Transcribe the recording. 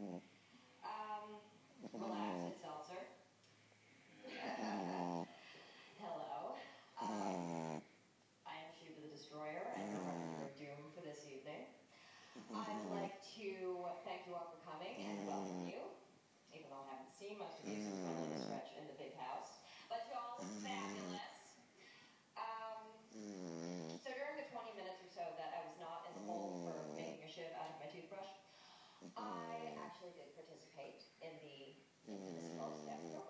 Relax, it's Seltzer. Hello. I am Shiva the Destroyer, and you're doomed for this evening. I'd like to thank you all for coming and welcome you, even though I haven't seen most of you since my little stretch in the big house. But y'all are fabulous. So during the 20 minutes or so that I was not in the hole for making a shiv out of my toothbrush, I actually did participate in the Invisible Step.